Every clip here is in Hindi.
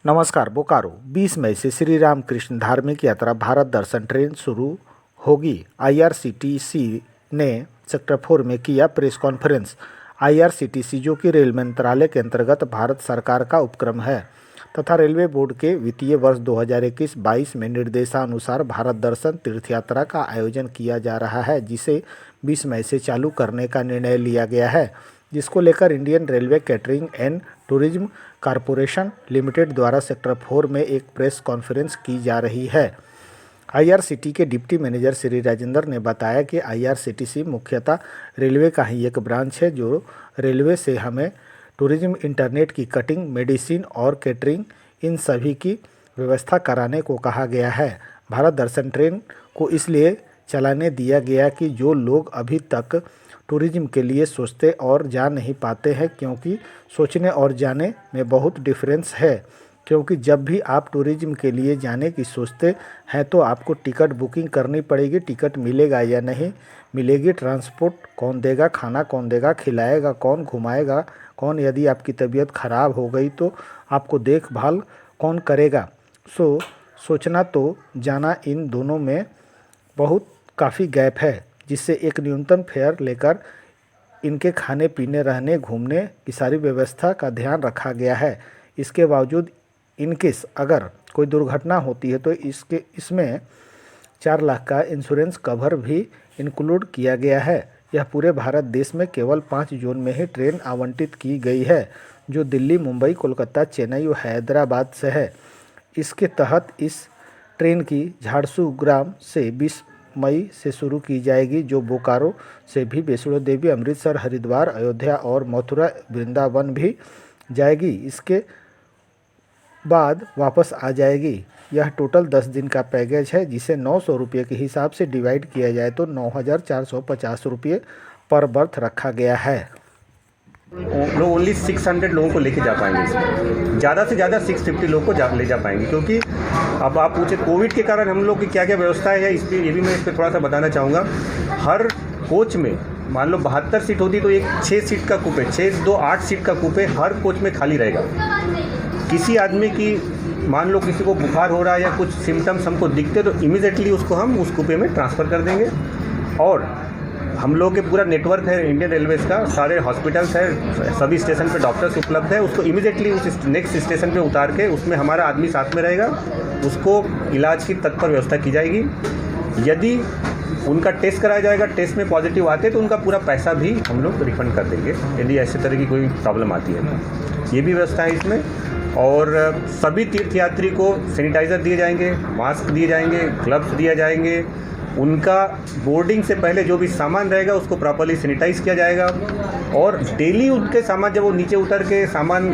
नमस्कार। बोकारो 20 मई से श्री रामकृष्ण धार्मिक यात्रा भारत दर्शन ट्रेन शुरू होगी। आईआरसीटीसी ने सेक्टर 4 में किया प्रेस कॉन्फ्रेंस। आईआरसीटीसी, जो कि रेल मंत्रालय के अंतर्गत भारत सरकार का उपक्रम है तथा रेलवे बोर्ड के वित्तीय वर्ष 2021-22 में निर्देशानुसार भारत दर्शन तीर्थयात्रा का आयोजन किया जा रहा है, जिसे 20 मई से चालू करने का निर्णय लिया गया है, जिसको लेकर Indian railway catering and tourism corporation limited द्वारा सेक्टर 4 में एक प्रेस कॉन्फ्रेंस की जा रही है। आईआरसीटी के डिप्टी मैनेजर श्री राजेंद्र ने बताया कि आईआरसीटीसी मुख्यतः रेलवे का ही एक ब्रांच है, जो रेलवे से हमें टूरिज्म, इंटरनेट की कटिंग, मेडिसिन और कैटरिंग, इन सभी की व्यवस्था कराने को कहा गया है। भारत दर्शन ट्रेन को इसलिए चलाने दिया गया कि जो लोग अभी तक टूरिज्म के लिए सोचते और जा नहीं पाते हैं, क्योंकि सोचने और जाने में बहुत डिफरेंस है। क्योंकि जब भी आप टूरिज्म के लिए जाने की सोचते हैं तो आपको टिकट बुकिंग करनी पड़ेगी। टिकट मिलेगा या नहीं मिलेगी, ट्रांसपोर्ट कौन देगा, खाना कौन देगा, खिलाएगा कौन, घुमाएगा कौन, यदि आपकी तबीयत ख़राब हो गई तो आपको देखभाल कौन करेगा। सोचना तो जाना, इन दोनों में बहुत काफ़ी गैप है, जिससे एक न्यूनतम फेयर लेकर इनके खाने पीने, रहने, घूमने की सारी व्यवस्था का ध्यान रखा गया है। इसके बावजूद इनकेस अगर कोई दुर्घटना होती है तो इसमें 4 लाख का इंश्योरेंस कवर भी इंक्लूड किया गया है। यह पूरे भारत देश में केवल 5 जोन में ही ट्रेन आवंटित की गई है, जो दिल्ली, मुंबई, कोलकाता, चेन्नई और हैदराबाद से है। इसके तहत इस ट्रेन की झारसुगुड़ा से 20 मई से शुरू की जाएगी, जो बोकारो से भी वैष्णो देवी, अमृतसर, हरिद्वार, अयोध्या और मथुरा, वृंदावन भी जाएगी। इसके बाद वापस आ जाएगी। यह टोटल 10 दिन का पैकेज है, जिसे 900 रुपये के हिसाब से डिवाइड किया जाए तो 9,450 रुपये पर बर्थ रखा गया है। लोग ओनली 600 लोगों को लेके जा पाएंगे इसमें, ज़्यादा से ज़्यादा 650 लोगों को ले जा पाएंगे। क्योंकि अब आप पूछे कोविड के कारण हम लोग की क्या क्या व्यवस्था है, इस पर ये भी मैं इस पर थोड़ा सा बताना चाहूँगा। हर कोच में मान लो 72 सीट होती तो एक 6 सीट का कूपे, 6 2 8 सीट का कूपे हर कोच में खाली रहेगा। किसी आदमी की मान लो किसी को बुखार हो रहा है या कुछ सिम्टम्स हमको दिखते तो इमीडिएटली उसको हम उस कूपे में ट्रांसफ़र कर देंगे। और हम लोग के पूरा नेटवर्क है इंडियन रेलवेज़ का, सारे हॉस्पिटल्स है, सभी स्टेशन पे डॉक्टर्स उपलब्ध है। उसको इमीडिएटली उस नेक्स्ट स्टेशन पे उतार के उसमें हमारा आदमी साथ में रहेगा, उसको इलाज की तत्पर व्यवस्था की जाएगी। यदि उनका टेस्ट कराया जाएगा, टेस्ट में पॉजिटिव आते तो उनका पूरा पैसा भी हम लोग रिफंड कर देंगे, यदि ऐसे तरह की कोई प्रॉब्लम आती है तो। ये भी व्यवस्था है इसमें। और सभी तीर्थयात्री को सैनिटाइज़र दिए जाएंगे, मास्क दिए जाएंगे, ग्लव्स दिए जाएंगे। उनका बोर्डिंग से पहले जो भी सामान रहेगा उसको प्रॉपर्ली सैनिटाइज़ किया जाएगा। और डेली उनके सामान जब वो नीचे उतर के सामान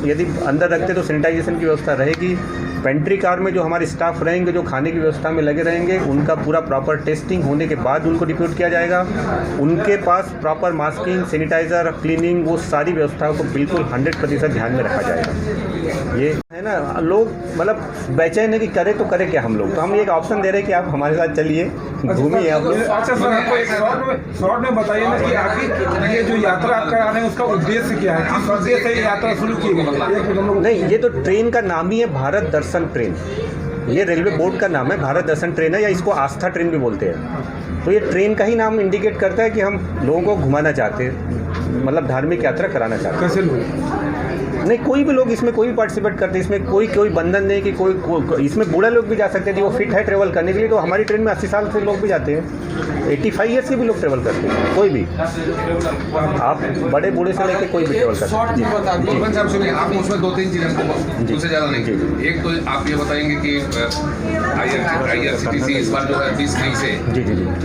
यदि अंदर रखते तो सैनिटाइजेशन की व्यवस्था रहेगी। पेंट्री कार में जो हमारे स्टाफ रहेंगे, जो खाने की व्यवस्था में लगे रहेंगे, उनका पूरा प्रॉपर टेस्टिंग होने के बाद उनको डिप्यूट किया जाएगा। उनके पास प्रॉपर मास्किंग, सैनिटाइज़र, क्लीनिंग, वो सारी व्यवस्थाओं को बिल्कुल 100% ध्यान में रखा जाएगा। ये है ना, लोग मतलब बेचैन है कि करे तो करे क्या हम लोग, तो हम एक ऑप्शन दे रहे हैं कि आप हमारे साथ चलिए, घूमिए आप लोग। अच्छा सर, आपको एक शॉर्ट में बताइए ना कि आखिर ये जो यात्रा आप करा रहे हैं उसका उद्देश्य क्या है, किस उद्देश्य से ये यात्रा शुरू की गई? नहीं, ये तो ट्रेन का नाम ही है भारत दर्शन ट्रेन। ये रेलवे बोर्ड का नाम है, भारत दर्शन ट्रेन है, या इसको आस्था ट्रेन भी बोलते हैं। तो ये ट्रेन का ही नाम इंडिकेट करता है कि हम लोगों को घुमाना चाहते हैं, मतलब धार्मिक यात्रा कराना चाहते हैं। कैसे लोग? नहीं, कोई भी लोग इसमें कोई भी पार्टिसिपेट करते हैं। इसमें कोई बंधन नहीं कि कोई इसमें बूढ़े लोग भी जा सकते हैं, वो फिट है ट्रेवल करने के लिए। तो हमारी ट्रेन में 80 साल से लोग भी जाते हैं, 85 ईयर्स के भी लोग ट्रेवल करते हैं, कोई भी। आप बड़े बूढ़े से लेकर कोई भी ट्रेवल करते हैं। जी, आप उसमें 2-3 चीज़ हमको उससे ज़्यादा नहीं। एक तो आप ये बताएंगे कि आईआरसीटीसी इस बार जो है 20 मई से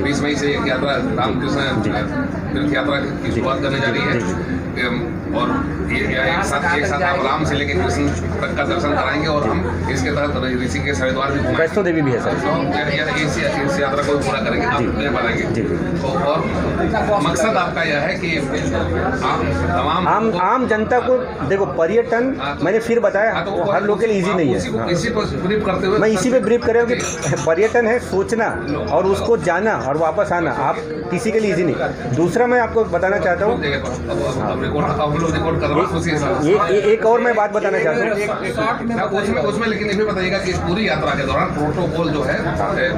20 मई से एक यात्रा रामकृष्ण तीर्थ यात्रा की शुरुआत करने जा रही है। और ये एक साथ आप आराम से लेके कृष्ण तक का दर्शन कराएंगे। और हम इसके तहत ऋषिकेश, हरिद्वार भी घुमाएंगे, वैष्णो देवी भी है सर। इस यात्रा को पूरा करेंगे, आप ले पाएंगे। और मकसद आपका यह है कि आप तमाम आम जनता को देखो, पर्यटन मैंने फिर बताया हर लोग के लिए ईजी नहीं है। इसी पर ब्रीफ करते हुए मैं इसी पे ब्रीफ कर रहा हूँ कि पर्यटन है सोचना और उसको जाना और वापस आना, आप किसी के लिए ईजी नहीं। दूसरा मैं आपको बताना चाहता हूँ, हम लोग रिकॉर्ड कर एक और मैं बात बताना चाहता हूँ उसमें लेकिन ये भी बताइएगा कि इस पूरी यात्रा के दौरान प्रोटोकॉल जो है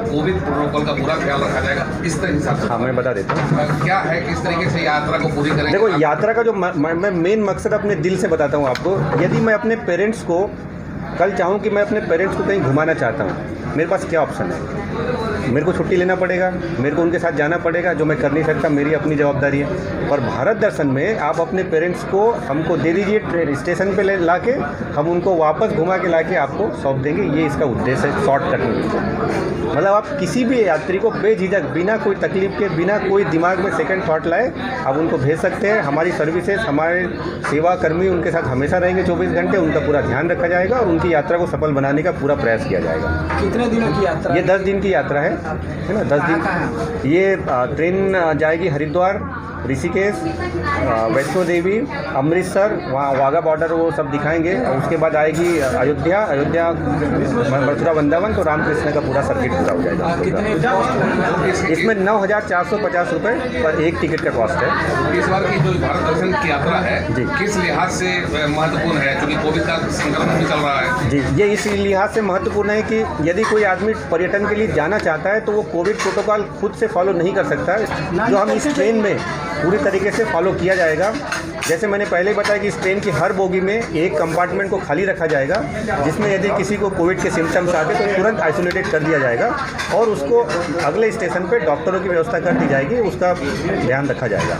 कोविड प्रोटोकॉल का पूरा ख्याल रखा जाएगा इस हिसाब से। हाँ, मैं बता देता हूँ क्या है, किस तरीके से यात्रा को पूरी करेंगे। देखो, यात्रा का जो मैं मेन मकसद अपने दिल से बताता हूँ आपको। यदि मैं अपने पेरेंट्स को कल चाहूँ कि मैं अपने पेरेंट्स को कहीं घुमाना चाहता हूँ, मेरे पास क्या ऑप्शन है? मेरे को छुट्टी लेना पड़ेगा, मेरे को उनके साथ जाना पड़ेगा, जो मैं कर नहीं सकता, मेरी अपनी जवाबदारी है। और भारत दर्शन में आप अपने पेरेंट्स को हमको दे दीजिए, स्टेशन पे ला के हम उनको वापस घुमा के ला के आपको सौंप देंगे। ये इसका उद्देश्य है, शॉर्टकट में। मतलब आप किसी भी यात्री को बेझिझक, बिना कोई तकलीफ के, बिना कोई दिमाग में सेकंड थॉट लाए आप उनको भेज सकते हैं। हमारी सर्विसेज, हमारे सेवाकर्मी उनके साथ हमेशा रहेंगे 24 घंटे। उनका पूरा ध्यान रखा जाएगा और उनकी यात्रा को सफल बनाने का पूरा प्रयास किया जाएगा। कितने दिनों की यात्रा? ये 10 दिन की यात्रा है ना, 10 दिन। ये ट्रेन जाएगी हरिद्वार, ऋषिकेश, वैष्णो देवी, अमृतसर, वहाँ वाघा बॉर्डर वो सब दिखाएंगे। और उसके बाद आएगी अयोध्या, मथुरा, वृंदावन, तो रामकृष्ण का पूरा सर्किट पूरा हो जाएगा। इसमें 9,450 रुपये पर एक टिकट का कॉस्ट है। इस बार की जो भारत दर्शन की यात्रा है जी, किस लिहाज से महत्वपूर्ण है, क्योंकि कोविड का संक्रमण भी चल रहा है। जी, ये इस लिहाज से महत्वपूर्ण है कि यदि कोई आदमी पर्यटन के लिए जाना चाहता है तो वो कोविड प्रोटोकॉल खुद से फॉलो नहीं कर सकता, जो हम इस ट्रेन में पूरी तरीके से फॉलो किया जाएगा। जैसे मैंने पहले बताया कि इस ट्रेन की हर बोगी में एक कंपार्टमेंट को खाली रखा जाएगा, जिसमें यदि किसी को कोविड के सिम्टम्स आते तो तुरंत आइसोलेटेड कर दिया जाएगा और उसको अगले स्टेशन पे डॉक्टरों की व्यवस्था कर दी जाएगी, उसका ध्यान रखा जाएगा।